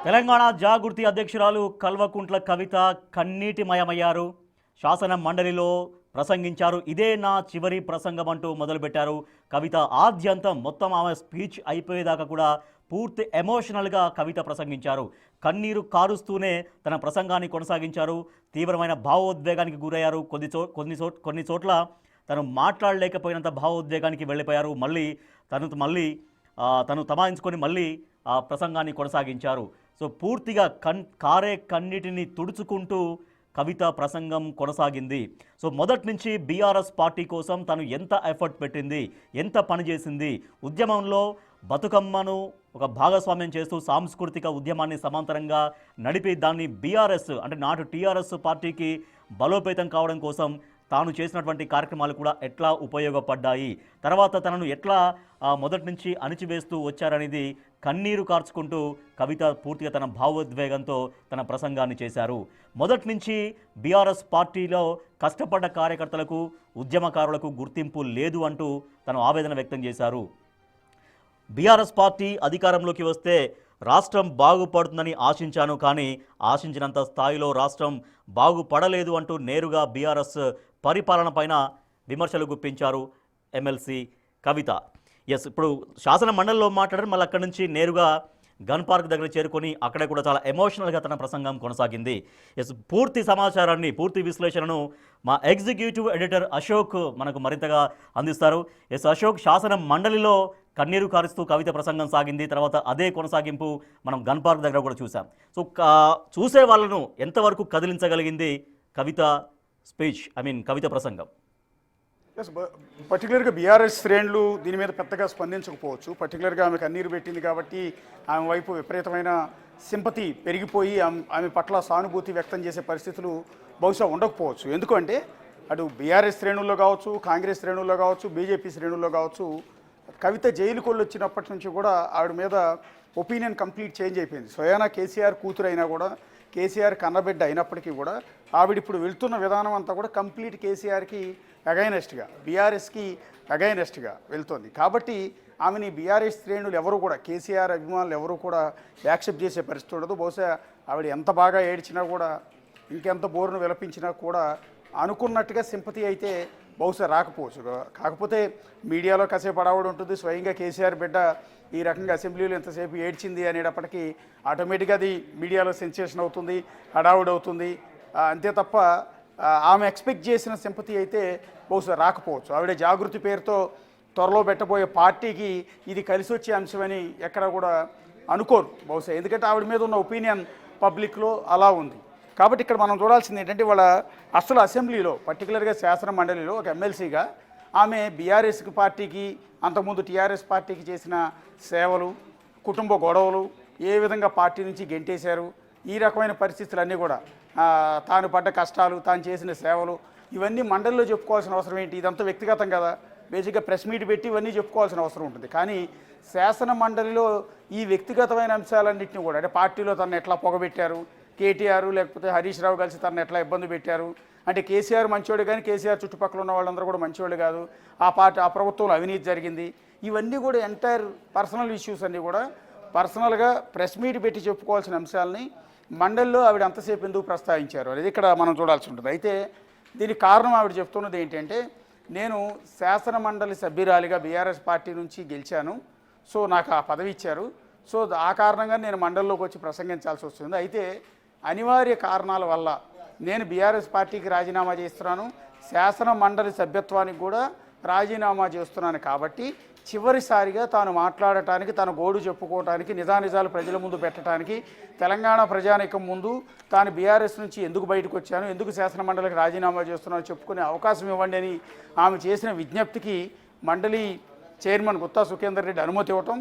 తెలంగాణ జాగృతి అధ్యక్షురాలు కల్వకుంట్ల కవిత కన్నీటిమయమయ్యారు. శాసన మండలిలో ప్రసంగించారు. ఇదే నా చివరి ప్రసంగం అంటూ మొదలుపెట్టారు. కవిత ఆద్యంతం మొత్తం ఆమె స్పీచ్ అయిపోయేదాకా కూడా పూర్తి ఎమోషనల్గా కవిత ప్రసంగించారు. కన్నీరు కారుస్తూనే తన ప్రసంగాన్ని కొనసాగించారు. తీవ్రమైన భావోద్వేగానికి గురయ్యారు. కొన్ని చోట్ల తను మాట్లాడలేకపోయినంత భావోద్వేగానికి వెళ్ళిపోయారు. తను తమాయించుకొని మళ్ళీ ఆ ప్రసంగాన్ని కొనసాగించారు. సో పూర్తిగా కారే కన్నిటిని తుడుచుకుంటూ కవిత ప్రసంగం కొనసాగింది. సో మొదటి నుంచి బీఆర్ఎస్ పార్టీ కోసం తను ఎంత ఎఫర్ట్ పెట్టింది, ఎంత పనిచేసింది, ఉద్యమంలో బతుకమ్మను ఒక భాగస్వామ్యం చేస్తూ సాంస్కృతిక ఉద్యమాన్ని సమాంతరంగా నడిపి దాన్ని బీఆర్ఎస్ అంటే నాటు టీఆర్ఎస్ పార్టీకి బలోపేతం కావడం కోసం తాను చేసినటువంటి కార్యక్రమాలు కూడా ఎట్లా ఉపయోగపడ్డాయి, తర్వాత తనను ఎట్లా మొదటి నుంచి అణిచివేస్తూ వచ్చారనేది కన్నీరు కార్చుకుంటూ కవిత పూర్తిగా తన భావోద్వేగంతో తన ప్రసంగాన్ని చేశారు. మొదటి నుంచి బీఆర్ఎస్ పార్టీలో కష్టపడ్డ కార్యకర్తలకు, ఉద్యమకారులకు గుర్తింపు లేదు అంటూ తను ఆవేదన వ్యక్తం చేశారు. బీఆర్ఎస్ పార్టీ అధికారంలోకి వస్తే రాష్ట్రం బాగుపడుతుందని ఆశించాను, కానీ ఆశించినంత స్థాయిలో రాష్ట్రం బాగుపడలేదు అంటూ నేరుగా బీఆర్ఎస్ పరిపాలన పైన విమర్శలు గుప్పించారు ఎమ్మెల్సీ కవిత. ఇప్పుడు శాసన మండలిలో మాట్లాడారు. మళ్ళీ అక్కడి నుంచి నేరుగా గన్ పార్క్ దగ్గర చేరుకొని అక్కడ కూడా చాలా ఎమోషనల్గా తన ప్రసంగం కొనసాగింది. పూర్తి సమాచారాన్ని, పూర్తి విశ్లేషణను మా ఎగ్జిక్యూటివ్ ఎడిటర్ అశోక్ మనకు మరింతగా అందిస్తారు. అశోక్, శాసన మండలిలో కన్నీరు కారుస్తూ కవిత ప్రసంగం సాగింది. తర్వాత అదే కొనసాగింపు మనం గన్ పార్క్ దగ్గర కూడా చూసాం. సో చూసే వాళ్ళను ఎంతవరకు కదిలించగలిగింది కవిత స్పీచ్, కవిత ప్రసంగం? పర్టికులర్గా బీఆర్ఎస్ శ్రేణులు దీని మీద పెద్దగా స్పందించకపోవచ్చు. పర్టికులర్గా ఆమె కన్నీరు పెట్టింది కాబట్టి ఆమె వైపు విపరీతమైన సింపతి పెరిగిపోయి ఆమె పట్ల సానుభూతి వ్యక్తం చేసే పరిస్థితులు బహుశా ఉండకపోవచ్చు. ఎందుకంటే అటు బీఆర్ఎస్ శ్రేణుల్లో కావచ్చు, కాంగ్రెస్ శ్రేణుల్లో కావచ్చు, బీజేపీ శ్రేణుల్లో కావచ్చు, కవిత జైలుకు వచ్చినప్పటి నుంచి కూడా ఆవిడ మీద ఒపీనియన్ కంప్లీట్ చేంజ్ అయిపోయింది. స్వయానా కేసీఆర్ కూతురు అయినా కూడా, కేసీఆర్ కన్నబిడ్డ అయినప్పటికీ కూడా ఆవిడ ఇప్పుడు వెళ్తున్న విధానం అంతా కూడా కంప్లీట్ కేసీఆర్కి అగైనెస్ట్గా, బీఆర్ఎస్కి అగైనెస్ట్గా వెళ్తుంది. కాబట్టి ఆమెని బీఆర్ఎస్ శ్రేణులు ఎవరు కూడా, కేసీఆర్ అభిమానులు ఎవరు కూడా యాక్సెప్ట్ చేసే పరిస్థితి ఉండదు. బహుశా ఆవిడ ఎంత బాగా ఏడ్చినా కూడా, ఇంకెంత బోరును విలపించినా కూడా అనుకున్నట్టుగా సింపతి అయితే బహుశా రాకపోవచ్చు. కాకపోతే మీడియాలో కాసేపు హడావుడి ఉంటుంది. స్వయంగా కేసీఆర్ బిడ్డ ఈ రకంగా అసెంబ్లీలో ఎంతసేపు ఏడ్చింది అనేటప్పటికీ ఆటోమేటిక్గా అది మీడియాలో సెన్సేషన్ అవుతుంది, హడావుడి అవుతుంది. అంతే తప్ప ఆమె ఎక్స్పెక్ట్ చేసిన సింపతి అయితే బహుశా రాకపోవచ్చు. ఆవిడ జాగృతి పేరుతో త్వరలో పెట్టబోయే పార్టీకి ఇది కలిసి వచ్చే అంశమని ఎక్కడ కూడా అనుకోరు బహుశా. ఎందుకంటే ఆవిడ మీద ఉన్న ఒపీనియన్ పబ్లిక్లో అలా ఉంది. కాబట్టి ఇక్కడ మనం చూడాల్సింది ఏంటంటే, వాళ్ళ అసలు అసెంబ్లీలో పర్టికులర్గా శాసన మండలిలో ఒక ఎమ్మెల్సీగా ఆమె బీఆర్ఎస్ పార్టీకి, అంతకుముందు టీఆర్ఎస్ పార్టీకి చేసిన సేవలు, కుటుంబ గొడవలు, ఏ విధంగా పార్టీ నుంచి గెంటేశారు, ఈ రకమైన పరిస్థితులన్నీ కూడా, తాను పడ్డ కష్టాలు, తాను చేసిన సేవలు, ఇవన్నీ మండలిలో చెప్పుకోవాల్సిన అవసరం ఏంటి? ఇదంతా వ్యక్తిగతం కదా. బేసిక్గా ప్రెస్ మీట్ పెట్టి ఇవన్నీ చెప్పుకోవాల్సిన అవసరం ఉంటుంది. కానీ శాసన మండలిలో ఈ వ్యక్తిగతమైన అంశాలన్నింటినీ కూడా, అంటే పార్టీలో తను ఎట్లా పొగబెట్టారు, కేటీఆర్ లేకపోతే హరీష్ రావు కలిసి తనను ఎట్లా ఇబ్బంది పెట్టారు, అంటే కేసీఆర్ మంచివాడు కానీ కేసీఆర్ చుట్టుపక్కల ఉన్న వాళ్ళందరూ కూడా మంచివాళ్ళు కాదు, ఆ ప్రభుత్వంలో అవినీతి జరిగింది, ఇవన్నీ కూడా ఎంటైర్ పర్సనల్ ఇష్యూస్ అన్నీ కూడా పర్సనల్గా ప్రెస్ మీట్ పెట్టి చెప్పుకోవాల్సిన అంశాలని మండలిలో ఆవిడ అంతసేపు ఎందుకు ప్రస్తావించారు అనేది ఇక్కడ మనం చూడాల్సి ఉంటుంది. అయితే దీనికి కారణం ఆవిడ చెప్తున్నది ఏంటంటే, నేను శాసన మండలి సభ్యురాలిగా బీఆర్ఎస్ పార్టీ నుంచి గెలిచాను, సో నాకు ఆ పదవి ఇచ్చారు, సో ఆ కారణంగా నేను మండలిలోకి వచ్చి ప్రసంగించాల్సి వస్తుంది. అయితే అనివార్య కారణాల వల్ల నేను బీఆర్ఎస్ పార్టీకి రాజీనామా చేస్తున్నాను, శాసన మండలి సభ్యత్వానికి కూడా రాజీనామా చేస్తున్నాను. కాబట్టి చివరిసారిగా తాను మాట్లాడటానికి, తన గోడు చెప్పుకోవటానికి, నిజానిజాలు ప్రజల ముందు పెట్టడానికి, తెలంగాణ ప్రజానీకం ముందు తాను బీఆర్ఎస్ నుంచి ఎందుకు బయటకు వచ్చాను, ఎందుకు శాసన మండలికి రాజీనామా చేస్తున్నాను చెప్పుకునే అవకాశం ఇవ్వండి అని ఆమె చేసిన విజ్ఞప్తికి మండలి చైర్మన్ గుత్తా సుఖేందర్ రెడ్డి అనుమతి ఇవ్వటం,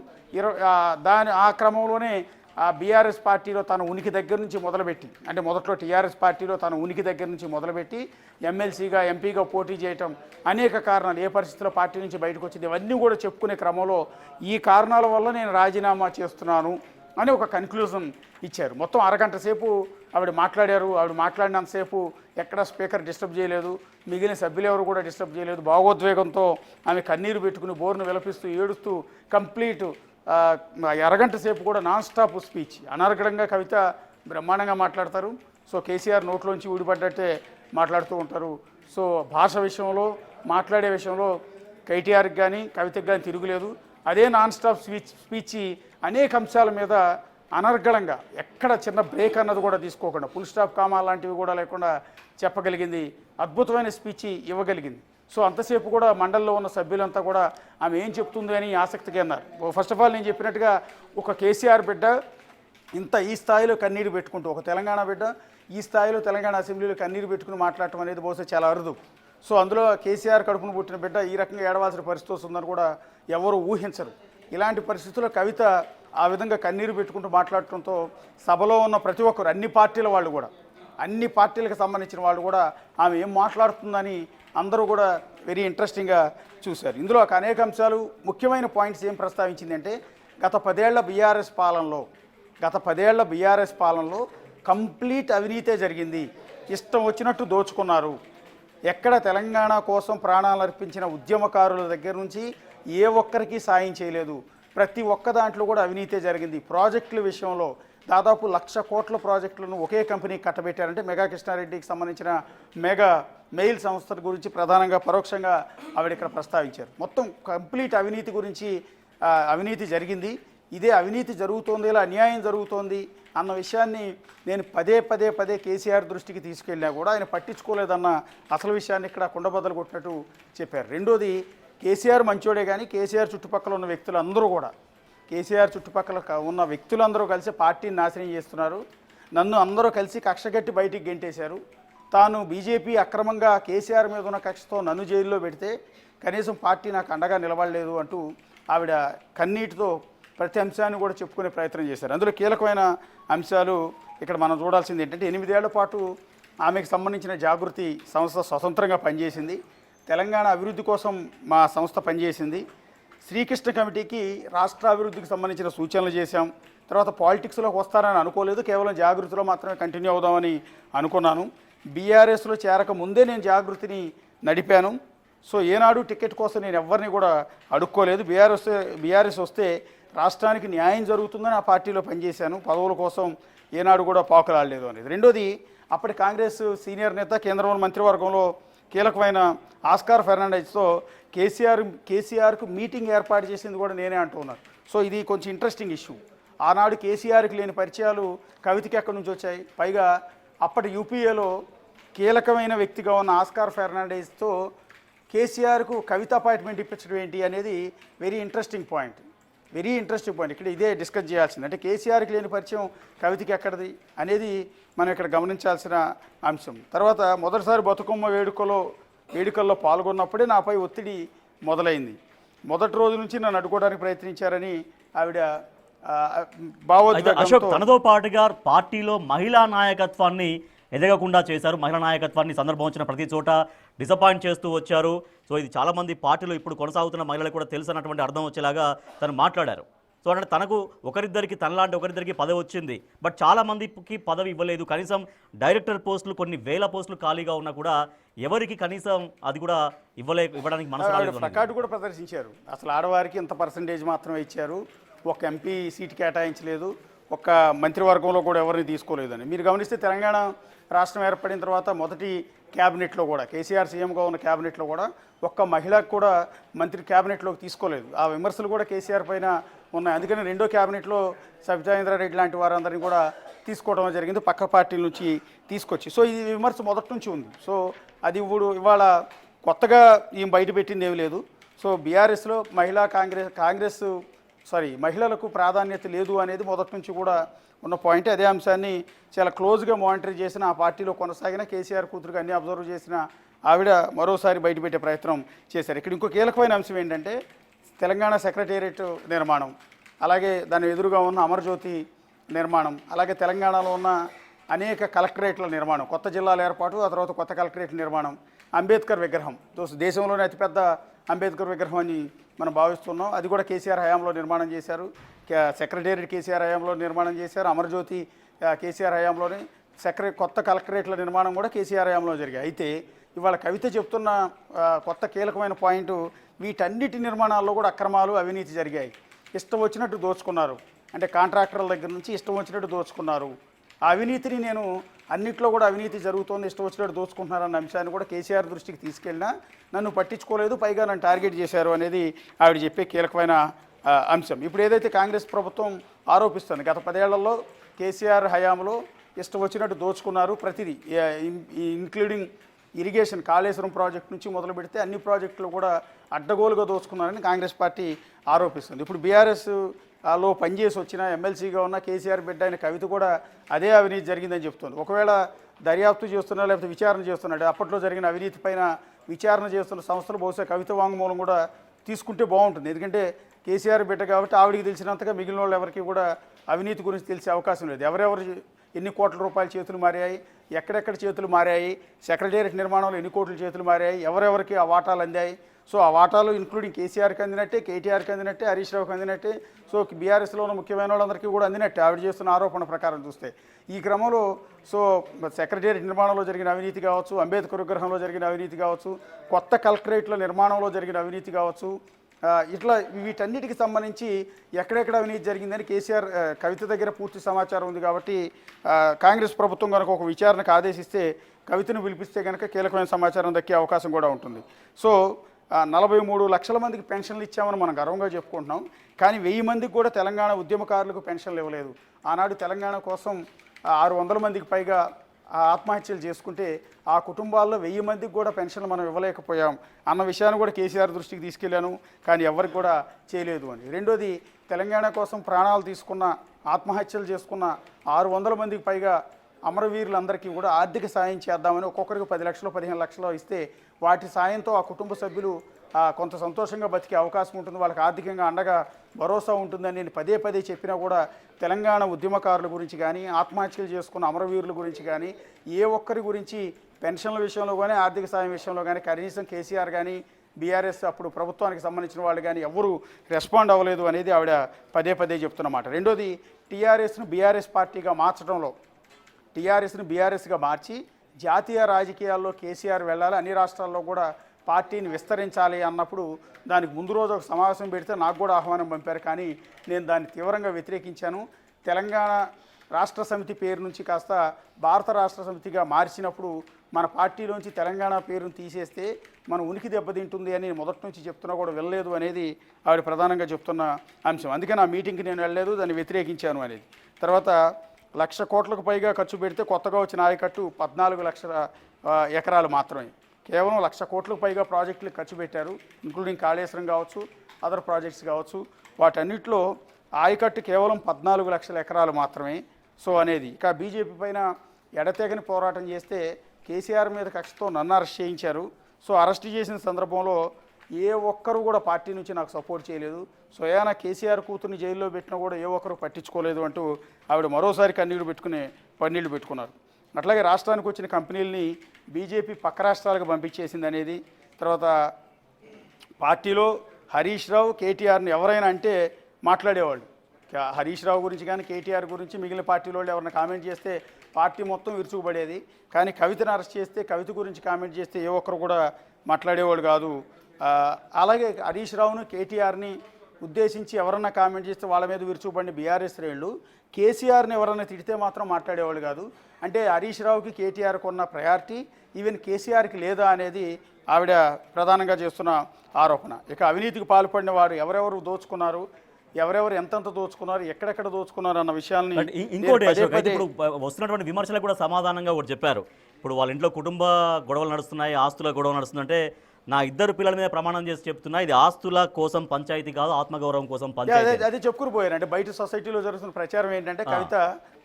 ఆ క్రమంలోనే ఆ బీఆర్ఎస్ పార్టీలో తన ఉనికి దగ్గర నుంచి మొదలుపెట్టి, అంటే మొదట్లో టీఆర్ఎస్ పార్టీలో తన ఉనికి దగ్గర నుంచి మొదలుపెట్టి ఎమ్మెల్సీగా, ఎంపీగా పోటీ చేయటం, అనేక కారణాలు, ఏ పరిస్థితుల్లో పార్టీ నుంచి బయటకు వచ్చింది, ఇవన్నీ కూడా చెప్పుకునే క్రమంలో ఈ కారణాల వల్ల నేను రాజీనామా చేస్తున్నాను అని ఒక కన్క్లూజన్ ఇచ్చారు. మొత్తం అరగంట సేపు ఆవిడ మాట్లాడారు. ఆవిడ మాట్లాడినంతసేపు ఎక్కడ స్పీకర్ డిస్టర్బ్ చేయలేదు, మిగిలిన సభ్యులు ఎవరు కూడా డిస్టర్బ్ చేయలేదు. భావోద్వేగంతో ఆమె కన్నీరు పెట్టుకుని బోర్ను విలపిస్తూ ఏడుస్తూ కంప్లీట్ అరగంట సేపు కూడా నాన్ స్టాప్ స్పీచ్, అనర్గళంగా కవిత బ్రహ్మాండంగా మాట్లాడతారు. సో కేసీఆర్ నోట్లోంచి ఊడిపడ్డట్టే మాట్లాడుతూ ఉంటారు. సో భాష విషయంలో, మాట్లాడే విషయంలో కేటీఆర్కి కానీ కవితకి కానీ తిరుగులేదు. అదే నాన్ స్టాప్ స్పీచ్ అనేక అంశాల మీద అనర్గళంగా ఎక్కడ చిన్న బ్రేక్ అన్నది కూడా తీసుకోకుండా, ఫుల్ స్టాప్ కామా లాంటివి కూడా లేకుండా చెప్పగలిగింది. అద్భుతమైన స్పీచ్ ఇవ్వగలిగింది. సో అంతసేపు కూడా మండలిలో ఉన్న సభ్యులంతా కూడా ఆమె ఏం చెప్తుంది అని ఆసక్తిగా అన్నారు. ఫస్ట్ ఆఫ్ ఆల్ నేను చెప్పినట్టుగా ఒక కేసీఆర్ బిడ్డ ఈ స్థాయిలో కన్నీరు పెట్టుకుంటూ, ఒక తెలంగాణ బిడ్డ ఈ స్థాయిలో తెలంగాణ అసెంబ్లీలో కన్నీరు పెట్టుకుని మాట్లాడటం అనేది బహుశా చాలా అరుదు. సో అందులో కేసీఆర్ కడుపును పుట్టిన బిడ్డ ఈ రకంగా ఏడవాల్సిన పరిస్థితి వస్తుందని కూడా ఎవరు ఊహించరు. ఇలాంటి పరిస్థితుల్లో కవిత ఆ విధంగా కన్నీరు పెట్టుకుంటూ మాట్లాడటంతో సభలో ఉన్న ప్రతి ఒక్కరు, అన్ని పార్టీల వాళ్ళు కూడా, అన్ని పార్టీలకు సంబంధించిన వాళ్ళు కూడా ఆమె ఏం మాట్లాడుతుందని అందరూ కూడా వెరీ ఇంట్రెస్టింగ్గా చూశారు. ఇందులో అనేక అంశాలు, ముఖ్యమైన పాయింట్స్ ఏం ప్రస్తావించిందంటే గత 10 ఏళ్ల బీఆర్ఎస్ పాలనలో కంప్లీట్ అవినీతే జరిగింది. ఇష్టం వచ్చినట్టు దోచుకున్నారు. ఎక్కడ తెలంగాణ కోసం ప్రాణాలు అర్పించిన ఉద్యమకారుల దగ్గర నుంచి ఏ ఒక్కరికి సాయం చేయలేదు. ప్రతి ఒక్క దాంట్లో కూడా అవినీతే జరిగింది. ప్రాజెక్టుల విషయంలో దాదాపు 1,00,000 కోట్ల ప్రాజెక్టులను ఒకే కంపెనీకి కట్టబెట్టారంటే మెగా కృష్ణారెడ్డికి సంబంధించిన మెగా మెయిల్ సంస్థ గురించి ప్రధానంగా పరోక్షంగా ఆవిడ ఇక్కడ ప్రస్తావించారు. మొత్తం కంప్లీట్ అవినీతి గురించి, అవినీతి జరిగింది, ఇదే అవినీతి జరుగుతోంది, ఇలా అన్యాయం జరుగుతోంది అన్న విషయాన్ని నేను పదే కేసీఆర్ దృష్టికి తీసుకెళ్ళినా కూడా ఆయన పట్టించుకోలేదన్న అసలు విషయాన్ని ఇక్కడ కుండబద్దలు కొట్టినట్టు చెప్పారు. రెండోది, కేసీఆర్ మంచోడే కానీ కేసీఆర్ చుట్టుపక్కల ఉన్న వ్యక్తులందరూ కూడా, కేసీఆర్ చుట్టుపక్కల ఉన్న వ్యక్తులందరూ కలిసి పార్టీని నాశనం చేస్తున్నారు. నన్ను అందరూ కలిసి కక్షగట్టి బయటికి గెంటేశారు. తాను బీజేపీ అక్రమంగా కేసీఆర్ మీద ఉన్న కక్షతో నన్ను జైల్లో పెడితే కనీసం పార్టీ నాకు అండగా నిలబడలేదు అంటూ ఆవిడ కన్నీటితో ప్రతి అంశాన్ని కూడా చెప్పుకునే ప్రయత్నం చేశారు. అందులో కీలకమైన అంశాలు ఇక్కడ మనం చూడాల్సింది ఏంటంటే 8 ఏళ్ల పాటు ఆమెకు సంబంధించిన జాగృతి సంస్థ స్వతంత్రంగా పనిచేసింది. తెలంగాణ అభివృద్ధి కోసం మా సంస్థ పనిచేసింది. శ్రీకృష్ణ కమిటీకి రాష్ట్ర అభివృద్ధికి సంబంధించిన సూచనలు చేశాం. తర్వాత పాలిటిక్స్లోకి వస్తారని అనుకోలేదు, కేవలం జాగృతిలో మాత్రమే కంటిన్యూ అవుదామని అనుకున్నాను. బీఆర్ఎస్లో చేరక ముందే నేను జాగృతిని నడిపాను. సో ఏనాడు టికెట్ కోసం నేను ఎవరిని కూడా అడుక్కోలేదు. బీఆర్ఎస్ వస్తే రాష్ట్రానికి న్యాయం జరుగుతుందని ఆ పార్టీలో పనిచేశాను. పదవుల కోసం ఏనాడు కూడా పాకులాడలేదు అనేది. రెండోది, అప్పటి కాంగ్రెస్ సీనియర్ నేత, కేంద్రంలో మంత్రివర్గంలో కీలకమైన ఆస్కార్ ఫెర్నాండెజ్తో కేసీఆర్కు మీటింగ్ ఏర్పాటు చేసింది కూడా నేనే అంటున్నాను. సో ఇది కొంచెం ఇంట్రెస్టింగ్ ఇష్యూ. ఆనాడు కేసీఆర్కి లేని పరిచయాలు కవితకి ఎక్కడి నుంచి వచ్చాయి? పైగా అప్పటి యూపీఏలో కీలకమైన వ్యక్తిగా ఉన్న ఆస్కార్ ఫెర్నాండెజ్తో కేసీఆర్కు కవిత అపాయింట్మెంట్ ఇప్పించడం ఏంటి అనేది వెరీ ఇంట్రెస్టింగ్ పాయింట్. ఇక్కడ ఇదే డిస్కస్ చేయాల్సింది. అంటే కేసీఆర్కి లేని పరిచయం కవితకి ఎక్కడిది అనేది మనం ఇక్కడ గమనించాల్సిన అంశం. తర్వాత మొదటిసారి బతుకమ్మ వేడుకల్లో పాల్గొన్నప్పుడే నాపై ఒత్తిడి మొదలైంది. మొదటి రోజు నుంచి నన్ను అడ్డుకోవడానికి ప్రయత్నించారని ఆవిడ అశోక్ తనతో పాటుగా పార్టీలో మహిళా నాయకత్వాన్ని ఎదగకుండా చేశారు. మహిళా నాయకత్వాన్ని సందర్భం వచ్చిన ప్రతి చోట డిసప్పాయింట్ చేస్తూ వచ్చారు. సో ఇది చాలామంది పార్టీలో ఇప్పుడు కొనసాగుతున్న మహిళలకు కూడా తెలుసు అన్నటువంటి అర్థం వచ్చేలాగా తను మాట్లాడారు. సో అంటే తనకు తనలాంటి ఒకరిద్దరికి పదవి వచ్చింది, బట్ చాలామందికి పదవి ఇవ్వలేదు. కనీసం డైరెక్టర్ పోస్టులు కొన్ని వేల పోస్టులు ఖాళీగా ఉన్నా కూడా ఎవరికి కనీసం అది కూడా ఇవ్వడానికి మనసు ప్లకార్డు కూడా ప్రదర్శించారు. అసలు ఆడవారికి ఇంత పర్సంటేజ్ మాత్రమే ఇచ్చారు, ఒక ఎంపీ సీటు కేటాయించలేదు, ఒక్క మంత్రివర్గంలో కూడా ఎవరిని తీసుకోలేదని. మీరు గమనిస్తే తెలంగాణ రాష్ట్రం ఏర్పడిన తర్వాత మొదటి క్యాబినెట్లో కూడా, కేసీఆర్ సీఎంగా ఉన్న క్యాబినెట్లో కూడా ఒక్క మహిళకు కూడా మంత్రి క్యాబినెట్లోకి తీసుకోలేదు. ఆ విమర్శలు కూడా కేసీఆర్ పైన ఉన్నాయి. అందుకని రెండో క్యాబినెట్లో సబితా ఇంద్రారెడ్డి లాంటి వారందరినీ కూడా తీసుకోవడం జరిగింది, పక్క పార్టీల నుంచి తీసుకొచ్చి. సో ఈ విమర్శ మొదటి నుంచి ఉంది. సో అది ఇవాళ కొత్తగా ఈమె బయట పెట్టింది ఏమీ లేదు. సో బీఆర్ఎస్లో మహిళలకు ప్రాధాన్యత లేదు అనేది మొదటి నుంచి కూడా ఉన్న పాయింట్. అదే అంశాన్ని చాలా క్లోజ్గా మానిటర్ చేసిన, ఆ పార్టీలో కొనసాగిన, కేసీఆర్ కూతురుగా అన్ని అబ్జర్వ్ చేసిన ఆవిడ మరోసారి బయటపెట్టే ప్రయత్నం చేశారు. ఇక్కడ ఇంకో కీలకమైన అంశం ఏంటంటే తెలంగాణ సెక్రటేరియట్ నిర్మాణం, అలాగే దాని ఎదురుగా ఉన్న అమరజ్యోతి నిర్మాణం, అలాగే తెలంగాణలో ఉన్న అనేక కలెక్టరేట్ల నిర్మాణం, కొత్త జిల్లాల ఏర్పాటు, ఆ తర్వాత కొత్త కలెక్టరేట్ల నిర్మాణం, అంబేద్కర్ విగ్రహం, దేశంలోనే అతిపెద్ద అంబేద్కర్ విగ్రహం అని మనం భావిస్తున్నాం. అది కూడా కేసీఆర్ హయాంలో నిర్మాణం చేశారు. సెక్రటేరియట్ కేసీఆర్ హయాంలో నిర్మాణం చేశారు. అమరజ్యోతి కేసీఆర్ హయాంలోనే, కొత్త కలెక్టరేట్ల నిర్మాణం కూడా కేసీఆర్ హయాంలో జరిగాయి. అయితే ఇవాళ కవిత చెప్తున్న కొత్త కీలకమైన పాయింట్, వీటన్నిటి నిర్మాణాల్లో కూడా అక్రమాలు, అవినీతి జరిగాయి. ఇష్టం వచ్చినట్టు దోచుకున్నారు, అంటే కాంట్రాక్టర్ల దగ్గర నుంచి ఇష్టం వచ్చినట్టు దోచుకున్నారు. ఆ అవినీతిని నేను అన్నింటిలో కూడా అవినీతి జరుగుతోంది, ఇష్టం వచ్చినట్టు దోచుకుంటున్నారన్న అంశాన్ని కూడా కేసీఆర్ దృష్టికి తీసుకెళ్ళినా నన్ను పట్టించుకోలేదు, పైగా నన్ను టార్గెట్ చేశారు అనేది ఆవిడ చెప్పే కీలకమైన అంశం. ఇప్పుడు ఏదైతే కాంగ్రెస్ ప్రభుత్వం ఆరోపిస్తుంది, గత 10 ఏళ్లలో కేసీఆర్ హయాంలో ఇష్టం వచ్చినట్టు దోచుకున్నారు ప్రతిదీ, ఇంక్లూడింగ్ ఇరిగేషన్ కాళేశ్వరం ప్రాజెక్టు నుంచి మొదలు పెడితే అన్ని ప్రాజెక్టులు కూడా అడ్డగోలుగా దోచుకున్నారని కాంగ్రెస్ పార్టీ ఆరోపిస్తుంది. ఇప్పుడు బీఆర్ఎస్ లో పనిచేసి వచ్చిన ఎమ్మెల్సీగా ఉన్న కేసీఆర్ బిడ్డ అయిన కవిత కూడా అదే అవినీతి జరిగిందని చెప్తుంది. ఒకవేళ దర్యాప్తు చేస్తున్నా లేకపోతే విచారణ చేస్తున్నాడు, అప్పట్లో జరిగిన అవినీతి పైన విచారణ చేస్తున్న సంస్థలు బహుశా కవిత వాంగ్మూలం కూడా తీసుకుంటే బాగుంటుంది. ఎందుకంటే కేసీఆర్ బిడ్డ కాబట్టి ఆవిడికి తెలిసినంతగా మిగిలిన వాళ్ళు ఎవరికి కూడా అవినీతి గురించి తెలిసే అవకాశం లేదు. ఎవరెవరు ఎన్ని కోట్ల రూపాయల చేతులు మారాయి, ఎక్కడెక్కడ చేతులు మారాయి, సెక్రటేరియట్ నిర్మాణంలో ఎన్ని కోట్ల చేతులు మారాయి, ఎవరెవరికి ఆ వాటాలు అందాయి. సో ఆ వాటాలు ఇంక్లూడింగ్ కేసీఆర్కి అందినట్టే, కేటీఆర్కి అందినట్టే, హరీష్ రావుకి అందినట్టే, సో బీఆర్ఎస్లో ఉన్న ముఖ్యమైన వాళ్ళందరికీ కూడా అందినట్టే ఆవిడ చేస్తున్న ఆరోపణ ప్రకారం చూస్తే. ఈ క్రమంలో సో సెక్రటేరియట్ నిర్మాణంలో జరిగిన అవినీతి కావచ్చు, అంబేద్కర్ విగ్రహంలో జరిగిన అవినీతి కావచ్చు, కొత్త కలెక్టరేట్ల నిర్మాణంలో జరిగిన అవినీతి కావచ్చు, ఇట్లా వీటన్నిటికి సంబంధించి ఎక్కడెక్కడ అవినీతి జరిగిందని కేసీఆర్ కవిత దగ్గర పూర్తి సమాచారం ఉంది. కాబట్టి కాంగ్రెస్ ప్రభుత్వం కనుక ఒక విచారణకు ఆదేశిస్తే, కవితను పిలిపిస్తే కనుక కీలకమైన సమాచారం దక్కే అవకాశం కూడా ఉంటుంది. సో 43 లక్షల మందికి పెన్షన్లు ఇచ్చామని మనం గర్వంగా చెప్పుకుంటున్నాం, కానీ 1000 మందికి కూడా తెలంగాణ ఉద్యమకారులకు పెన్షన్లు ఇవ్వలేదు. ఆనాడు తెలంగాణ కోసం 600 మందికి పైగా ఆత్మహత్యలు చేసుకుంటే ఆ కుటుంబాల్లో 1000 మందికి కూడా పెన్షన్లు మనం ఇవ్వలేకపోయాం అన్న విషయాన్ని కూడా కేసీఆర్ దృష్టికి తీసుకెళ్లాను, కానీ ఎవరికి కూడా చేయలేదు అని. రెండోది, తెలంగాణ కోసం ప్రాణాలు తీసుకున్న, ఆత్మహత్యలు చేసుకున్న 600 మందికి పైగా అమరవీరులందరికీ కూడా ఆర్థిక సాయం చేద్దామని ఒక్కొక్కరికి 10 లక్షలు 15 లక్షలు ఇస్తే వాటి సాయంతో ఆ కుటుంబ సభ్యులు కొంత సంతోషంగా బతికే అవకాశం ఉంటుంది, వాళ్ళకి ఆర్థికంగా అండగా భరోసా ఉంటుందని నేను పదే పదే చెప్పినా కూడా తెలంగాణ ఉద్యమకారుల గురించి కానీ, ఆత్మహత్యలు చేసుకున్న అమరవీరుల గురించి కానీ, ఏ ఒక్కరి గురించి పెన్షన్ల విషయంలో కానీ ఆర్థిక సాయం విషయంలో కానీ కనీసం కేసీఆర్ కానీ బీఆర్ఎస్ అప్పుడు ప్రభుత్వానికి సంబంధించిన వాళ్ళు కానీ ఎవరు రెస్పాండ్ అవ్వలేదు అనేది ఆవిడ పదే పదే చెప్తున్నమాట. రెండోది, టీఆర్ఎస్ను బీఆర్ఎస్ పార్టీగా మార్చడంలో, టీఆర్ఎస్ను బీఆర్ఎస్గా మార్చి జాతీయ రాజకీయాల్లో కేసీఆర్ వెళ్ళాలి, అన్ని రాష్ట్రాల్లో కూడా పార్టీని విస్తరించాలి అన్నప్పుడు దానికి ముందు రోజు ఒక సమావేశం పెడితే నాకు కూడా ఆహ్వానం పంపారు, కానీ నేను దాన్ని తీవ్రంగా వ్యతిరేకించాను. తెలంగాణ రాష్ట్ర సమితి పేరు నుంచి కాస్త భారత రాష్ట్ర సమితిగా మార్చినప్పుడు మన పార్టీలోంచి తెలంగాణ పేరును తీసేస్తే మన ఉనికి దెబ్బతింటుంది అని మొదటి నుంచి చెప్తున్నా కూడా వెళ్ళలేదు అనేది ఆవిడ ప్రధానంగా చెప్తున్న అంశం. అందుకని ఆ మీటింగ్కి నేను వెళ్ళలేదు, దాన్ని వ్యతిరేకించాను అనేది. తర్వాత 1,00,000 కోట్లకు పైగా ఖర్చు పెడితే కొత్తగా వచ్చిన ఆయకట్టు 14 లక్షల ఎకరాలు మాత్రమే. కేవలం 1,00,000 కోట్లకు పైగా ప్రాజెక్టులు ఖర్చు పెట్టారు, ఇంక్లూడింగ్ కాళేశ్వరం కావచ్చు, అదర్ ప్రాజెక్ట్స్ కావచ్చు. వాటన్నిటిలో ఆయకట్టు కేవలం 14 లక్షల ఎకరాలు మాత్రమే. సో అనేది ఇక బీజేపీ పైన ఎడతెగని పోరాటం చేస్తే కేసీఆర్ మీద కక్షతో నన్ను అరెస్ట్ చేయించారు. సో అరెస్ట్ చేసిన సందర్భంలో ఏ ఒక్కరు కూడా పార్టీ నుంచి నాకు సపోర్ట్ చేయలేదు, స్వయాన కేసీఆర్ కూతుర్ని జైల్లో పెట్టినా కూడా ఏ ఒక్కరు పట్టించుకోలేదు అంటూ ఆవిడ మరోసారి కన్నీళ్లు పెట్టుకున్నారు. అట్లాగే రాష్ట్రానికి వచ్చిన కంపెనీలని బీజేపీ పక్క రాష్ట్రాలకు పంపించేసింది అనేది. తర్వాత పార్టీలో హరీష్ రావు, కేటీఆర్ని ఎవరైనా అంటే మాట్లాడేవాళ్ళు. హరీష్ రావు గురించి కానీ కేటీఆర్ గురించి మిగిలిన పార్టీలో ఎవరైనా కామెంట్ చేస్తే పార్టీ మొత్తం విరుచుకుపడేది, కానీ కవితను అరెస్ట్ చేస్తే, కవిత గురించి కామెంట్ చేస్తే ఏ ఒక్కరు కూడా మాట్లాడేవాళ్ళు కాదు. అలాగే హరీష్ రావును, కేటీఆర్ని ఉద్దేశించి ఎవరన్నా కామెంట్ చేస్తే వాళ్ళ మీద విరుచుకుపడిన బీఆర్ఎస్ శ్రేణులు కేసీఆర్ని ఎవరన్నా తిడితే మాత్రం మాట్లాడేవాళ్ళు కాదు. అంటే హరీష్ రావుకి కేటీఆర్కి ఉన్న ప్రయారిటీ ఈవెన్ కేసీఆర్కి లేదా అనేది ఆవిడ ప్రధానంగా చేస్తున్న ఆరోపణ. ఇక అవినీతికి పాల్పడిన వారు ఎవరెవరు దోచుకున్నారు, ఎవరెవరు ఎంతంత దోచుకున్నారు, ఎక్కడెక్కడ దోచుకున్నారు అన్న విషయాన్ని ఇంకోటి ఇప్పుడు వస్తున్నటువంటి విమర్శలకు కూడా సమాధానంగా ఒకటి చెప్పారు. ఇప్పుడు వాళ్ళ ఇంట్లో కుటుంబ గొడవలు నడుస్తున్నాయి, ఆస్తుల గొడవ నడుస్తుందంటే నా 2 పిల్లల మీద ప్రమాణం చేసి చెప్తున్నా, ఇది ఆస్తుల కోసం పంచాయతీ కాదు, ఆత్మగౌరవం కోసం పంచాయతీ. అది చెప్పుకుపోయారు. అంటే బయట సొసైటీలో జరుగుతున్న ప్రచారం ఏంటంటే కవిత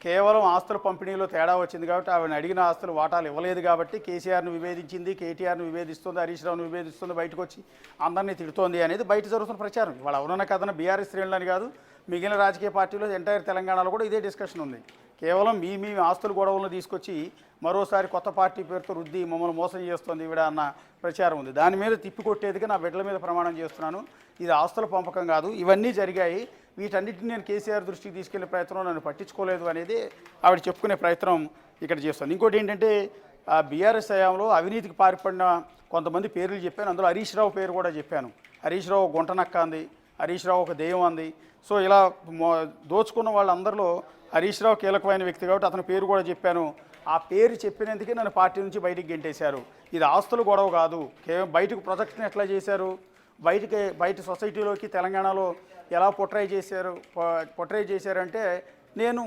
కేవలం ఆస్తుల పంపిణీలో తేడా వచ్చింది కాబట్టి, ఆవిడ అడిగిన ఆస్తులు వాటాలు ఇవ్వలేదు కాబట్టి కేసీఆర్ను విభేదించింది, కేటీఆర్ను విభేదిస్తుంది, హరీష్ రావును విభేదిస్తుంది, బయటకు వచ్చి అందరినీ తిడుతోంది అనేది బయట జరుగుతున్న ప్రచారం. వాళ్ళ అవునన్న కథన బీఆర్ఎస్ శ్రేణులని కాదు, మిగిలిన రాజకీయ పార్టీలో ఎంటైర్ తెలంగాణలో కూడా ఇదే డిస్కషన్ ఉంది. కేవలం మీ ఆస్తుల గొడవలను తీసుకొచ్చి మరోసారి కొత్త పార్టీ పేరుతో రుద్ది మమ్మల్ని మోసం చేస్తుంది ఈవిడ అన్న ప్రచారం ఉంది. దాని మీద తిప్పికొట్టేదిగా నా బిడ్డల మీద ప్రమాణం చేస్తున్నాను, ఇది ఆస్తుల పంపకం కాదు, ఇవన్నీ జరిగాయి, వీటన్నిటిని నేను కేసీఆర్ దృష్టికి తీసుకెళ్లే ప్రయత్నం నన్ను పట్టించుకోలేదు అనేది ఆవిడ చెప్పుకునే ప్రయత్నం ఇక్కడ చేస్తాను. ఇంకోటి ఏంటంటే బీఆర్ఎస్ హయాంలో అవినీతికి పాల్పడిన కొంతమంది పేర్లు చెప్పాను, అందులో హరీష్ రావు పేరు కూడా చెప్పాను. హరీష్ రావు గుంటనక్క అంది, హరీష్ రావు ఒక దెయ్యం అంది. సో ఇలా దోచుకున్న వాళ్ళందరిలో హరీష్ రావు కీలకమైన వ్యక్తి కాబట్టి అతని పేరు కూడా చెప్పాను. ఆ పేరు చెప్పినందుకే నన్ను పార్టీ నుంచి బయటికి గెంటేశారు. ఇది ఆస్తుల గొడవ కాదు. కేవలం బయటకు ప్రొజెక్ట్ని ఎట్లా చేశారు, బయట సొసైటీలోకి తెలంగాణలో ఎలా పొట్రై చేశారంటే నేను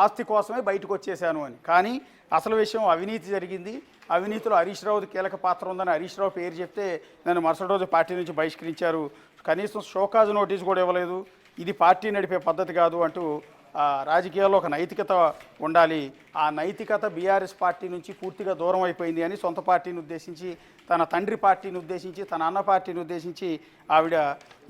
ఆస్తి కోసమే బయటకు వచ్చేసాను అని. కానీ అసలు విషయం అవినీతి జరిగింది. అవినీతిలో హరీష్ రావుది కీలక పాత్ర ఉందని హరీష్ రావు పేరు చెప్తే నన్ను మరుసటి రోజు పార్టీ నుంచి బహిష్కరించారు. కనీసం షోకాజ్ నోటీస్ కూడా ఇవ్వలేదు. ఇది పార్టీ నడిపే పద్ధతి కాదు అంటూ రాజకీయాల్లో ఒక నైతికత ఉండాలి. ఆ నైతికత బీఆర్ఎస్ పార్టీ నుంచి పూర్తిగా దూరం అయిపోయింది అని సొంత పార్టీని ఉద్దేశించి, తన తండ్రి పార్టీని ఉద్దేశించి, తన అన్న పార్టీని ఉద్దేశించి ఆవిడ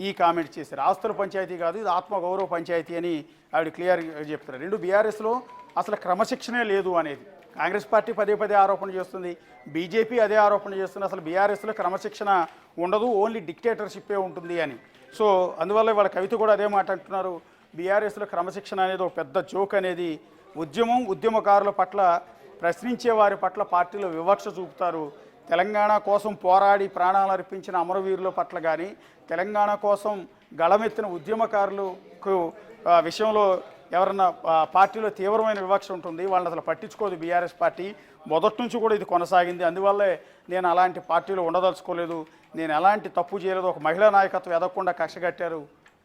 ఈ కామెంట్ చేశారు. ఆస్తుల పంచాయతీ కాదు, ఇది ఆత్మగౌరవ పంచాయతీ అని ఆవిడ క్లియర్గా చెప్తారు. రెండు బీఆర్ఎస్లో అసలు క్రమశిక్షణే లేదు అనేది కాంగ్రెస్ పార్టీ పదే ఆరోపణ చేస్తుంది, బీజేపీ అదే ఆరోపణ చేస్తుంది. అసలు బీఆర్ఎస్లో క్రమశిక్షణ ఉండదు, ఓన్లీ డిక్టేటర్షిప్పే ఉంటుంది అని. సో అందువల్ల వాళ్ళ కవిత కూడా అదే మాట అంటున్నారు. బీఆర్ఎస్లో క్రమశిక్షణ అనేది ఒక పెద్ద జోక్ అనేది. ఉద్యమకారుల పట్ల, ప్రశ్నించే వారి పట్ల పార్టీలో వివక్ష చూపుతారు. తెలంగాణ కోసం పోరాడి ప్రాణాలు అర్పించిన అమరవీరుల పట్ల కానీ, తెలంగాణ కోసం గళమెత్తిన ఉద్యమకారులకు విషయంలో ఎవరన్నా పార్టీలో తీవ్రమైన వివక్ష ఉంటుంది. వాళ్ళని అసలు పట్టించుకోదు బీఆర్ఎస్ పార్టీ. మొదటి నుంచి కూడా ఇది కొనసాగింది. అందువల్లే నేను అలాంటి పార్టీలో ఉండదలుచుకోలేదు, నేను ఎలాంటి తప్పు చేయలేదు. ఒక మహిళా నాయకత్వం ఎదగకుండా కక్షగట్టారు.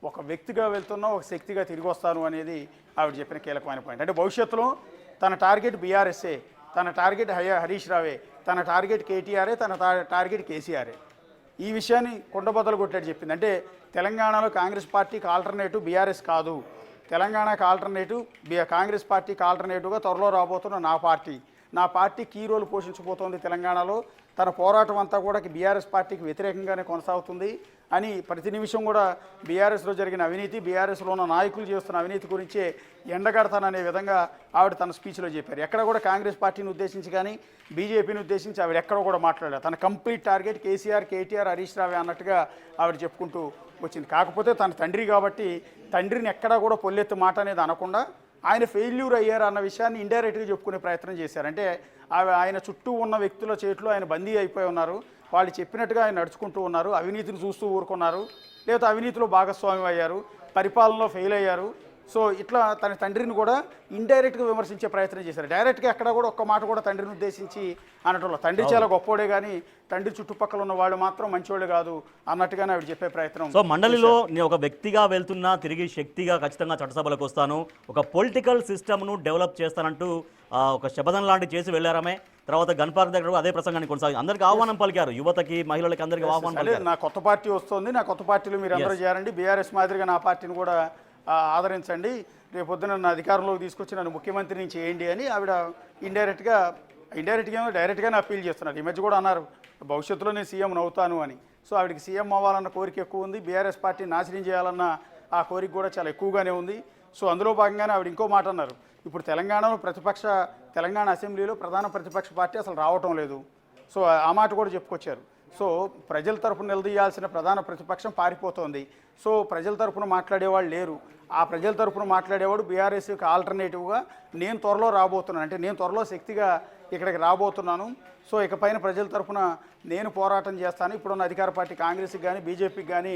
ఒక వ్యక్తిగా వెళ్తున్నా ఒక శక్తిగా తిరిగి వస్తాను అనేది ఆవిడ చెప్పిన కీలకమైన పాయింట్. అంటే భవిష్యత్తులో తన టార్గెట్ బీఆర్ఎస్ఏ, తన టార్గెట్ హరీష్ రావే, తన టార్గెట్ కేటీఆర్ఏ, తన టార్గెట్ కేసీఆర్ఏ. ఈ విషయాన్ని కుండబద్దలు కొట్టేట్టు చెప్పింది. అంటే తెలంగాణలో కాంగ్రెస్ పార్టీకి ఆల్టర్నేటివ్ బీఆర్ఎస్ కాదు, తెలంగాణకు ఆల్టర్నేటివ్ కాంగ్రెస్ పార్టీకి ఆల్టర్నేటివ్గా త్వరలో రాబోతున్న నా పార్టీ కీ రోల్ పోషించబోతోంది తెలంగాణలో. తన పోరాటం అంతా కూడా బీఆర్ఎస్ పార్టీకి వ్యతిరేకంగానే కొనసాగుతుంది అని ప్రతి నిమిషం కూడా బీఆర్ఎస్లో జరిగిన అవినీతి, బీఆర్ఎస్లో ఉన్న నాయకులు చేస్తున్న అవినీతి గురించే ఎండగడతాననే విధంగా ఆవిడ తన స్పీచ్లో చెప్పారు. ఎక్కడ కూడా కాంగ్రెస్ పార్టీని ఉద్దేశించి కానీ బీజేపీని ఉద్దేశించి ఆవిడ ఎక్కడ కూడా మాట్లాడారు. తన కంప్లీట్ టార్గెట్ కేసీఆర్, కేటీఆర్, హరీష్ రావే అన్నట్టుగా ఆవిడ చెప్పుకుంటూ వచ్చింది. కాకపోతే తన తండ్రి కాబట్టి తండ్రిని ఎక్కడా కూడా పొల్లెత్తు మాట అనేది అనకుండా ఆయన ఫెయిల్యూర్ అయ్యారు అన్న విషయాన్ని ఇండైరెక్ట్గా చెప్పుకునే ప్రయత్నం చేశారు. అంటే ఆయన చుట్టూ ఉన్న వ్యక్తుల చేతిలో ఆయన బందీ అయిపోయి ఉన్నారు. వాళ్ళు చెప్పినట్టుగా ఆయన నడుచుకుంటూ ఉన్నారు, అవినీతిని చూస్తూ ఊరుకున్నారు, లేదా అవినీతిలో భాగస్వామ్యం అయ్యారు, పరిపాలనలో ఫెయిల్ అయ్యారు. సో ఇట్లా తన తండ్రిని కూడా ఇండైరెక్ట్గా విమర్శించే ప్రయత్నం చేశారు. డైరెక్ట్గా ఎక్కడ కూడా ఒక్క మాట కూడా తండ్రిని ఉద్దేశించి అనటంలో తండ్రి చాలా గొప్పోడే కానీ తండ్రి చుట్టుపక్కల ఉన్న వాళ్ళు మాత్రం మంచివాళ్ళు కాదు అన్నట్టుగానే ఆవిడ చెప్పే ప్రయత్నం. సో మండలిలో నేను ఒక వ్యక్తిగా వెళ్తున్నా, తిరిగి శక్తిగా ఖచ్చితంగా చట్టసభలకు వస్తాను, ఒక పొలిటికల్ సిస్టమ్ను డెవలప్ చేస్తానంటూ ఒక శపథం లాంటి చేసి వెళ్ళారమే. తర్వాత గన్ పార్క్ దగ్గర అదే ప్రసంగాన్ని కొనసాగి అందరికీ ఆహ్వానం పలికారు, యువతకి, మహిళలకి అందరికీ ఆహ్వానం పలికారు. నా కొత్త పార్టీ వస్తుంది, నా కొత్త పార్టీలో మీరు అందరూ చేరండి, బీఆర్ఎస్ మాదిరిగా నా పార్టీని కూడా ఆదరించండి, రేపొద్దున నన్ను అధికారంలోకి తీసుకొచ్చి నన్ను ముఖ్యమంత్రిని చేయండి అని ఆవిడ ఇండైరెక్ట్గా డైరెక్ట్గానే అప్పీల్ చేస్తున్నారు. ఈ మధ్య కూడా అన్నారు భవిష్యత్తులో నేను సీఎం అవుతాను అని. సో ఆవిడకి సీఎం అవ్వాలన్న కోరిక ఎక్కువ ఉంది, బీఆర్ఎస్ పార్టీని నాశనం చేయాలన్న ఆ కోరిక కూడా చాలా ఎక్కువగానే ఉంది. సో అందులో భాగంగానే ఆవిడ ఇంకో మాట అన్నారు, ఇప్పుడు తెలంగాణ అసెంబ్లీలో ప్రధాన ప్రతిపక్ష పార్టీ అసలు రావటం లేదు. సో ఆ మాట కూడా చెప్పుకొచ్చారు. సో ప్రజల తరపున నిలదీయాల్సిన ప్రధాన ప్రతిపక్షం పారిపోతోంది. సో ప్రజల తరపున మాట్లాడేవాళ్ళు లేరు. ఆ ప్రజల తరపున మాట్లాడేవాడు బీఆర్ఎస్కి ఆల్టర్నేటివ్గా నేను త్వరలో రాబోతున్నాను, అంటే నేను త్వరలో శక్తిగా ఇక్కడికి రాబోతున్నాను. సో ఇకపైన ప్రజల తరపున నేను పోరాటం చేస్తాను, ఇప్పుడున్న అధికార పార్టీ కాంగ్రెస్కి కానీ బీజేపీకి కానీ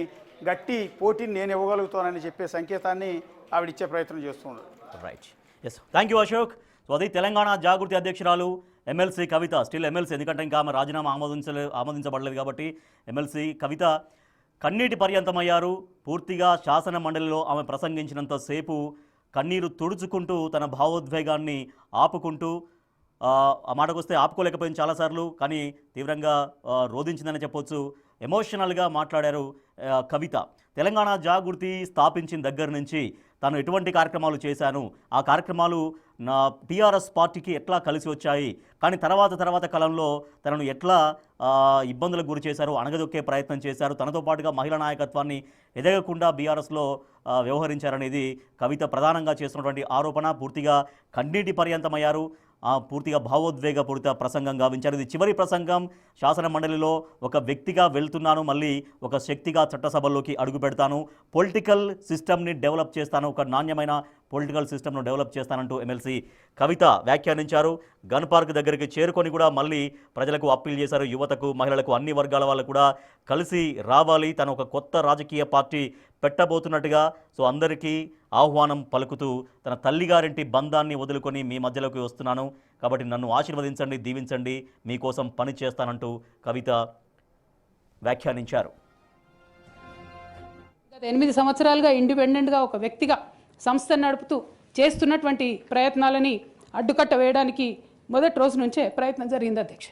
గట్టి పోటీని నేను ఇవ్వగలుగుతానని చెప్పే సంకేతాన్ని ఆవిడిచ్చే ప్రయత్నం చేస్తున్నారు. Right, yes, thank you Ashok. So అది తెలంగాణ జాగృతి అధ్యక్షురాలు ఎమ్మెల్సీ కవిత, స్టిల్ ఎమ్మెల్సీ, ఎందుకంటే ఇంకా ఆమె రాజీనామా ఆమోదించబడలేదు కాబట్టి ఎమ్మెల్సీ కవిత కన్నీటి పర్యంతమయ్యారు. పూర్తిగా శాసన మండలిలో ఆమె ప్రసంగించినంతసేపు కన్నీరు తుడుచుకుంటూ తన భావోద్వేగాన్ని ఆపుకుంటూ, ఆ మాటకొస్తే ఆపుకోలేకపోయింది చాలాసార్లు, కానీ తీవ్రంగా రోధించిందని చెప్పొచ్చు. ఎమోషనల్గా మాట్లాడారు కవిత. తెలంగాణ జాగృతి స్థాపించిన దగ్గర నుంచి తాను ఎటువంటి కార్యక్రమాలు చేశాను, ఆ కార్యక్రమాలు నా టీఆర్ఎస్ పార్టీకి ఎట్లా కలిసి వచ్చాయి, కానీ తర్వాత కాలంలో తనను ఎట్లా ఇబ్బందులకు గురి చేశారు, అణగదొక్కే ప్రయత్నం చేశారు, తనతో పాటుగా మహిళా నాయకత్వాన్ని ఎదగకుండా బీఆర్ఎస్లో వ్యవహరించారనేది కవిత ప్రధానంగా చేస్తున్నటువంటి ఆరోపణ. పూర్తిగా కన్నీటి పర్యంతమయ్యారు, పూర్తిగా భావోద్వేగపూరిత ప్రసంగం గావించారు. ఇది చివరి ప్రసంగం. శాసన మండలిలో ఒక వ్యక్తిగా వెళ్తున్నాను, మళ్ళీ ఒక శక్తిగా చట్టసభల్లోకి అడుగు పెడతాను, పొలిటికల్ సిస్టమ్ని డెవలప్ చేస్తాను, ఒక నాణ్యమైన పొలిటికల్ సిస్టమ్ను డెవలప్ చేస్తానంటూ ఎమ్మెల్సీ కవిత వ్యాఖ్యానించారు. గన్ పార్క్ దగ్గరికి చేరుకొని కూడా మళ్ళీ ప్రజలకు అప్పీల్ చేశారు. యువతకు, మహిళలకు, అన్ని వర్గాల వాళ్ళు కూడా కలిసి రావాలి, తను ఒక కొత్త రాజకీయ పార్టీ పెట్టబోతున్నట్టుగా సో అందరికీ ఆహ్వానం పలుకుతూ తన తల్లిగారింటి బంధాన్ని వదులుకొని మీ మధ్యలోకి వస్తున్నాను, కాబట్టి నన్ను ఆశీర్వదించండి, దీవించండి, మీకోసం పని చేస్తానంటూ కవిత వ్యాఖ్యానించారు. గత 8 సంవత్సరాలుగా ఇండిపెండెంట్గా ఒక వ్యక్తిగా సంస్థను నడుపుతూ చేస్తున్నటువంటి ప్రయత్నాలని అడ్డుకట్ట వేయడానికి మొదటి రోజు నుంచే ప్రయత్నం జరిగింది అధ్యక్ష.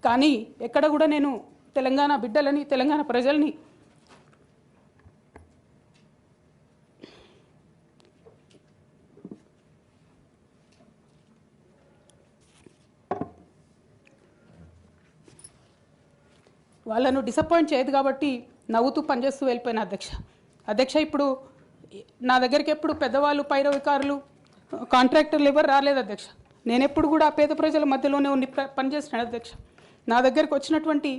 కానీ ఎక్కడ కూడా నేను తెలంగాణ బిడ్డలని, తెలంగాణ ప్రజల్ని వాళ్ళను డిసప్పాయింట్ చేయదు కాబట్టి నవ్వుతూ పనిచేస్తూ వెళ్ళిపోయిన అధ్యక్ష ఇప్పుడు నా దగ్గరికి ఎప్పుడు పెద్దవాళ్ళు, పైరవికారులు, కాంట్రాక్టర్లు ఎవరు రాలేదు అధ్యక్ష. నేను ఎప్పుడు కూడా పేద ప్రజల మధ్యలోనే ఉండి పనిచేస్తున్నాను అధ్యక్ష. నా దగ్గరికి వచ్చినటువంటి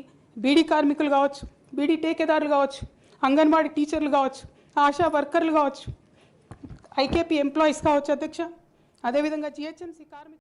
బీడీ కార్మికులు కావచ్చు, బీడీ టేకేదారులు కావచ్చు, అంగన్వాడీ టీచర్లు కావచ్చు, ఆశా వర్కర్లు కావచ్చు, ఐకేపీ ఎంప్లాయీస్ కావచ్చు అధ్యక్ష, అదేవిధంగా జిహెచ్ఎంసీ కార్మికులు